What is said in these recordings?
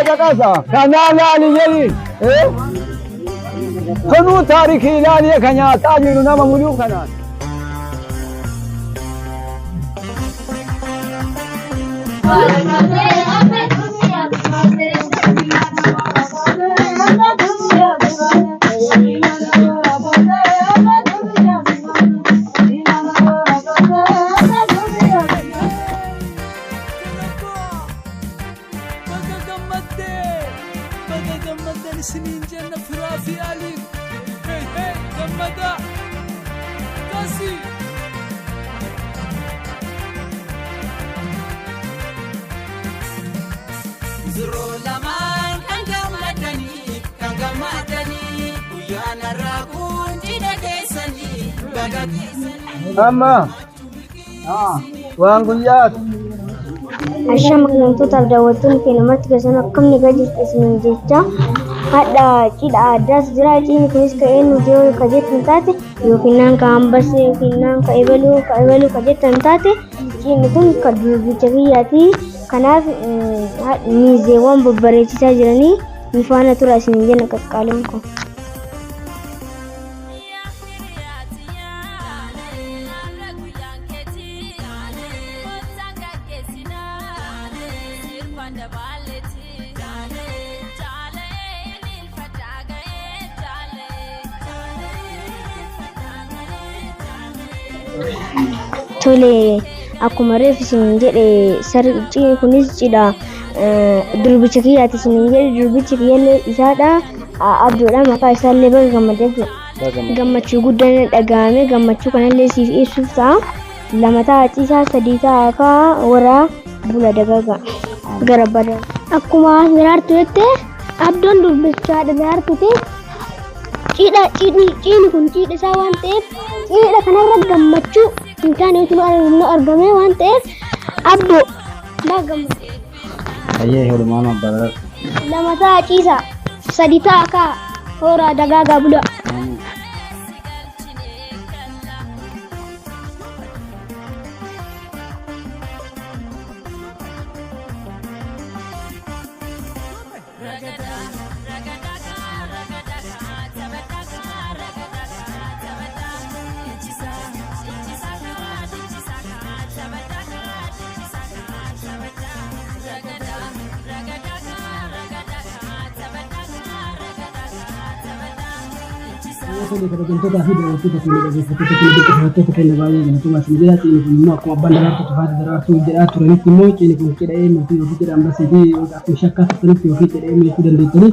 دقاسا كان لا ليلي كنو تاريخي لا لي كان تاجر نما ملوك كان سنين جنة فرافي عليك هي هي جمدا كاسي زرو لمان كان جمدني ويانا راكون جيدا كيسني بغا كيسني أما وان قيات عشان مكنتو دعوتون في نمط كسنة كم نجاجس اسمه جيتا هذا كده ada sejarah ini kuis kain jauh kajet tentate yokinan kambas yokinan kaibalu kajet tentate ini pun kadu bicariyati karena mizewan beberapa saja ni mifana tu rasanya je nak kalimku tole akkuma reefu isin jedhe sarqii kunis cidha durbicha kiyyaati isin jedhe durbichi kiyyallee isaadha abduudha maqaa isaallee baga gammadee gammachuu guddaan dhagahame gammachuu kanallee siif ibsuuf ta'a lama ta'a ciisaa sadii ta'a akka warraa bula dagaga gara bada akkuma daraartu jette abdoon durbichaadha daraartuti ciidhi kun ciidha isaa waan ta'eef ciidha kanarra gammachuu intaan yoo argame waan ta'eef abbo gammachuu ayyee hirmaana barar lama ta'a ciisa sadii ta'a akka horaa dagaagaa bula Ini kalau contoh tadi dari kita pilih dari foto kita pilih banyak dan cuma sendiri ini pun mau aku abang dalam foto tadi dari aku jadi atur ini timur ini pun kita mesti kita ambil sedih aku syakka terus kita itu dan itu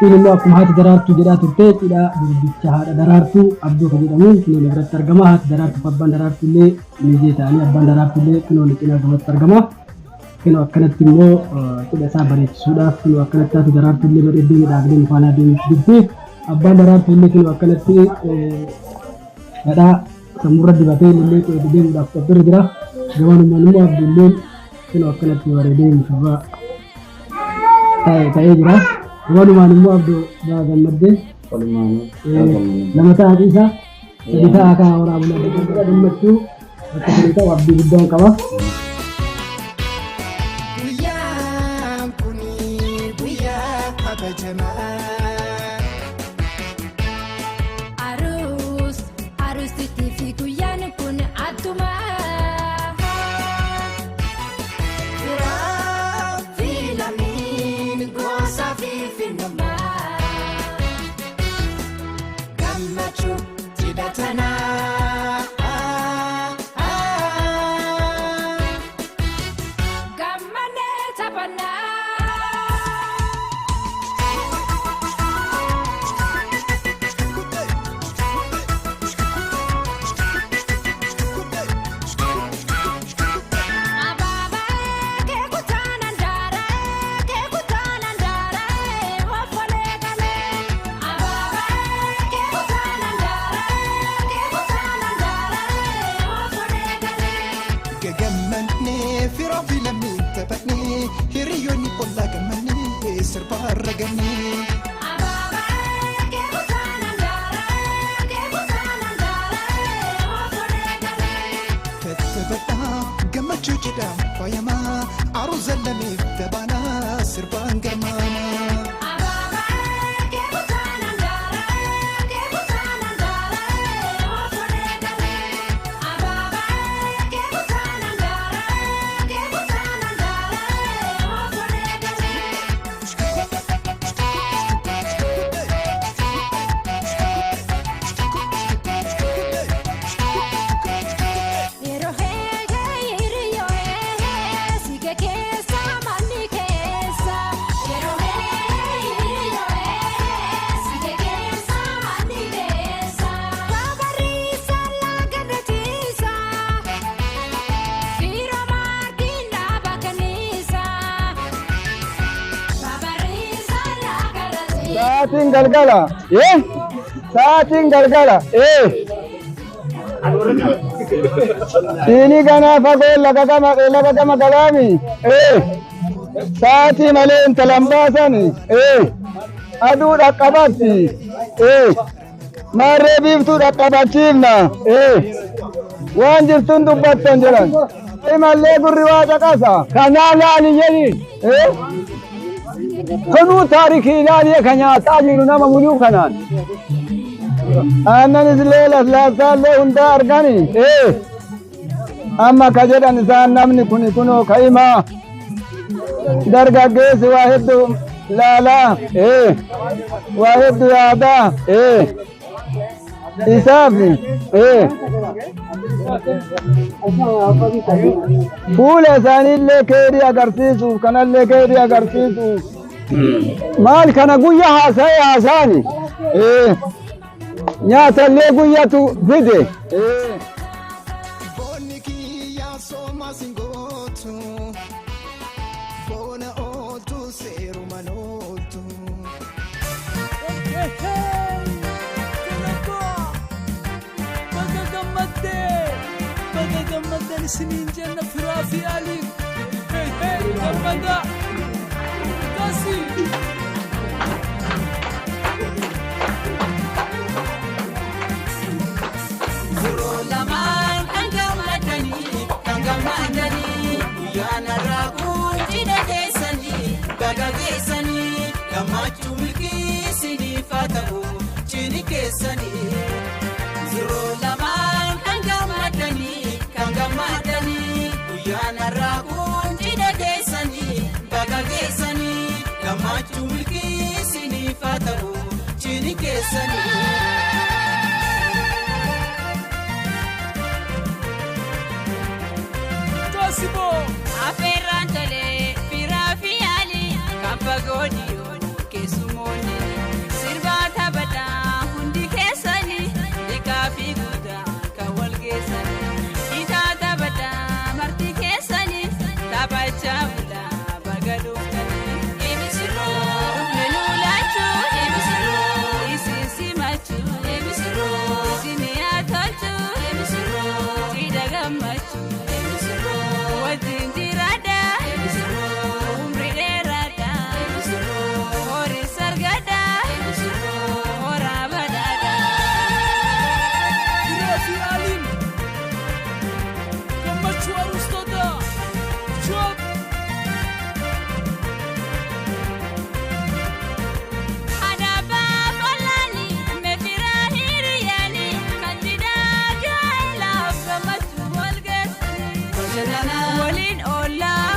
ini mau aku hati dari aku jadi atur tidak berbicara dari aku abdu kita mungkin ini berat tergama hati dari aku abang dari aku ini kita ini abang dari aku ini kita berat tergama kino akan timur tidak sabar sudah kino akan tahu dari aku berdiri dari mana di Abang darat ini kilo akan nanti ada samurah di batai ini kilo di dalam daftar bergerak zaman malam abdul kilo akan nanti waredin coba tay jelas zaman malam abdul dalam madde lama tak bisa kita akan orang bulan kita dalam itu kita abdul bidang kawah Gammachu jedhama faayama aruuza lamee dabaana sirbaan garmaa. sa'aatiin galgala sa'aatiin galgala siinii ganaa fagoo laga gama galaami sa'aatii malee intalan baasani aduu dhaqqabatti maarree biiftuu dhaqqabachiifna waan jirtuun dubbattan jedhan imallee gurri waa caqasa kanaa laali jedhin kunuu taarikii ilaaliye ka nyaataa jiru nama muluu kanaan aannan islee laslaasaallee hundaa argani amma ka jedhan isaan namni kuni kunoo ka himaa dargaggeessi waa hedduu laalaa waa hedduu yaadaa isaafi fuula isaaniillee keerii agarsiisuuf kanallee keerii agarsiisuuf maal kana guyya haasaani nyaatallee guyyatu fide Bonni kiyyaa sooma singootu boona ooltu seeruma nooltu. Baga gammaddan isiniin jenna firaa fi aliin gammada kasi Ziroo lamaan kan gammadanii guyyaana raakuun cidha keessanii baga geessanii gammachuu milkii isiniif haa ta'u cidhi keessanii Ziroo lamaan kan gammadanii guyyaana raakuun cidha keessanii baga geessanii gammachuu milkii isiniif haa ta'u cidhi keessanii Afeerraan tolee firaa fi yaalii kan fagoo dhiyoo keessumoonni sirbaa taphataa hundi keessanii dhiqaa fi guddaa kan wal geessanii dhiitaa taphataa marti keessanii taphachaa bulaa baga dhuftanii eebisiroo dhufne nuulaachuu eebisiroo isin simachuu eebisiroo isin yaatolchuu eebisiroo cidha gammachuu wajjin jiraadha umri dheeraadha horii sargadha horaa badhaadha. Firaa fi aliin gammachuu aruustoota shoop. Adaabaa falaanii meefiraa hiriyaanii kan jidhaa jaa'ilaaf gammachuu wal geessanii. Waliin oolaa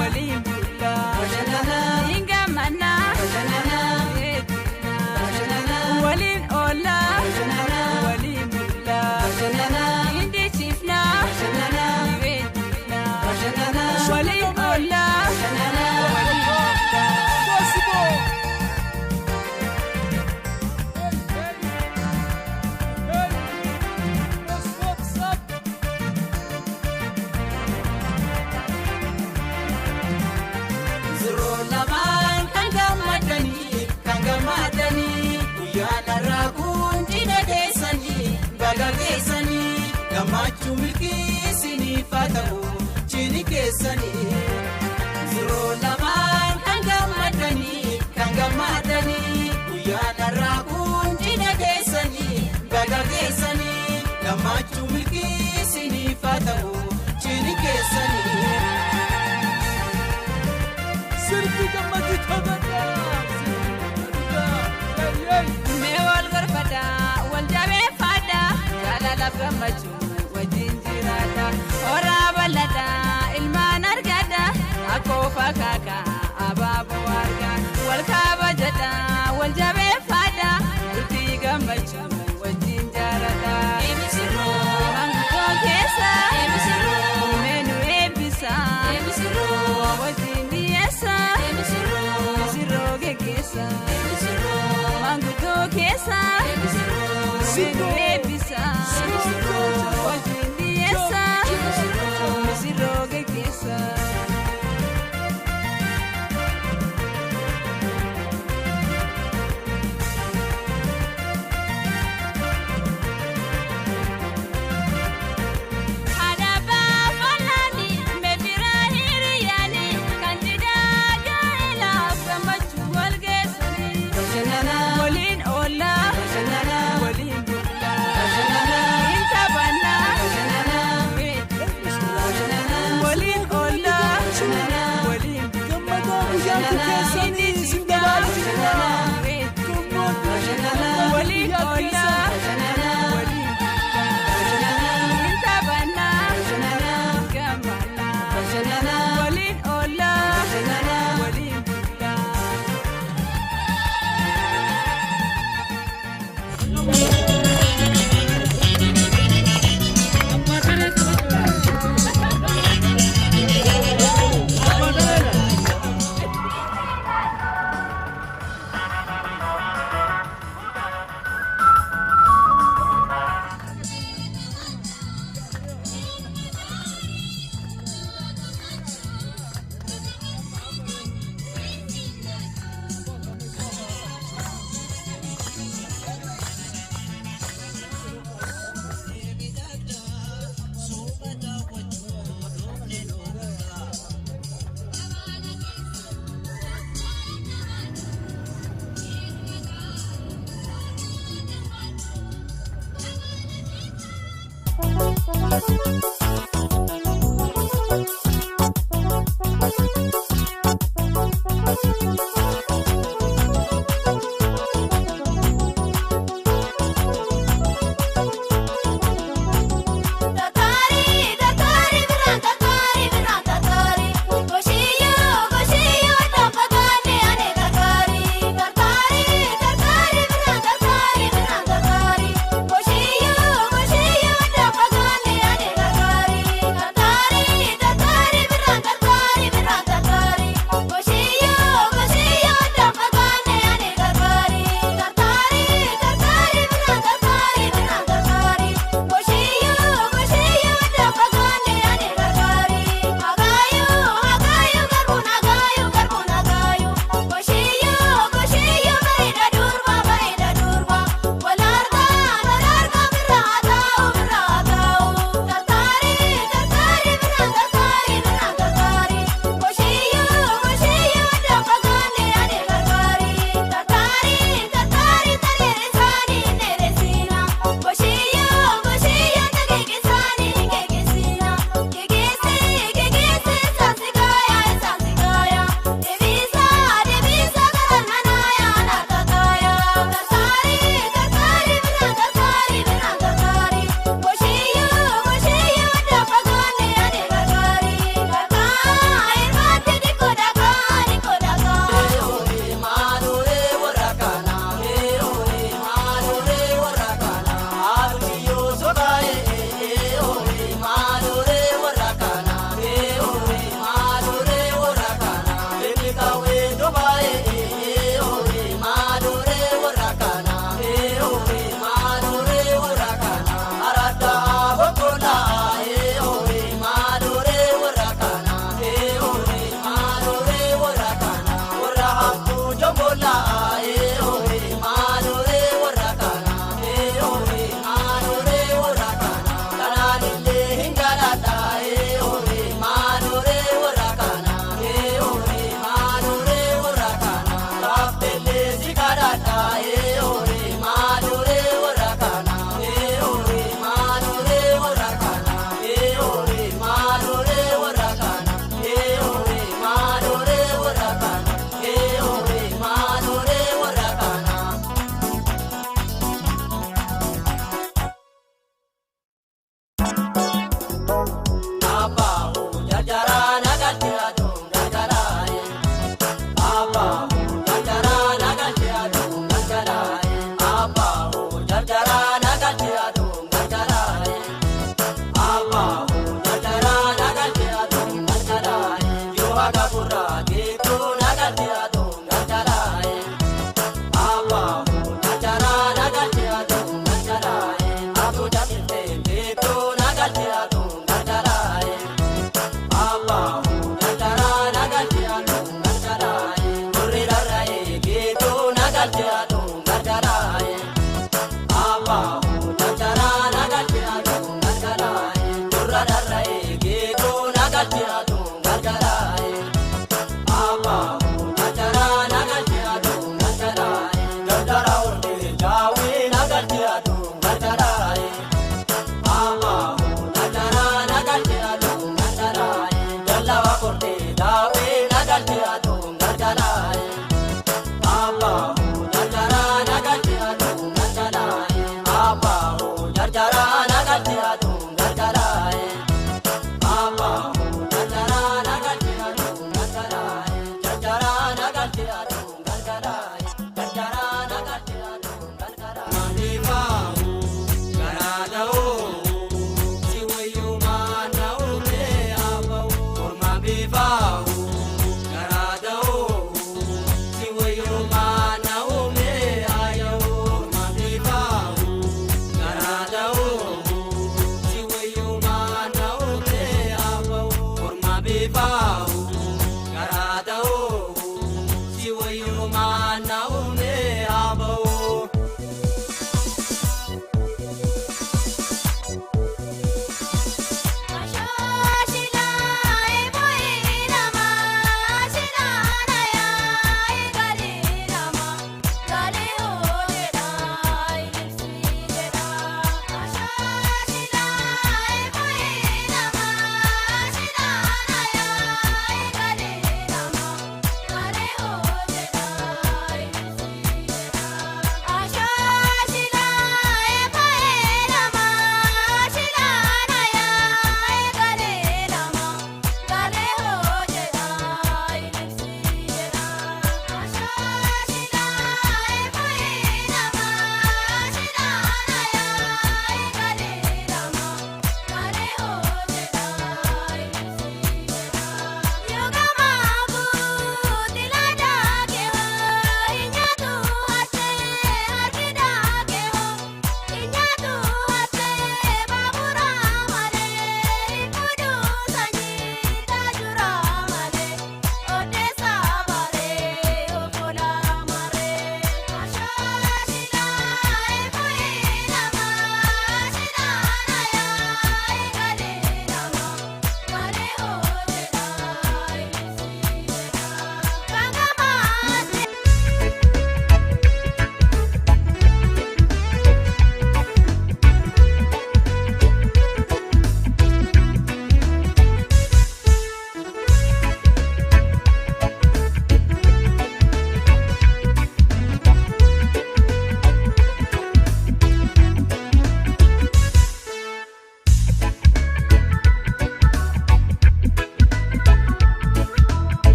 waliin bulaa hin gammannaa waliin oolaa waliin bulaa hin dhiichifnaa waliin oolaa Ziroo lamaan kan gammadanii guyyaana raakuun cidha keessanii baga geessanii gammachuu milkii isiniif haa ta'u cidhi keessanii. Ziroo lamaan kan gammadanii guyyaana raakuun cidha keessanii baga geessanii gammachuu milkii isiniif haa ta'u cidhi keessanii. Sirbi gammachuu taphataa. mee wal gorfataa wal jabeeffataa jaalalaaf gammachuu wajjin jiraata horaa bal'ataa ilmaan argata akkoo fakkaakaa abaaboo argaa wal kabajataa wal jabeeffataa itti gammachuu wajjin jaarata mangudoo keessa meenu eebbisa wajjin dhiyeessa misirroo geggeessa mangudoo keessa meenu eebbisa wajjin dhiyeessa misirroo geggeessa. Garada o, si wayo mana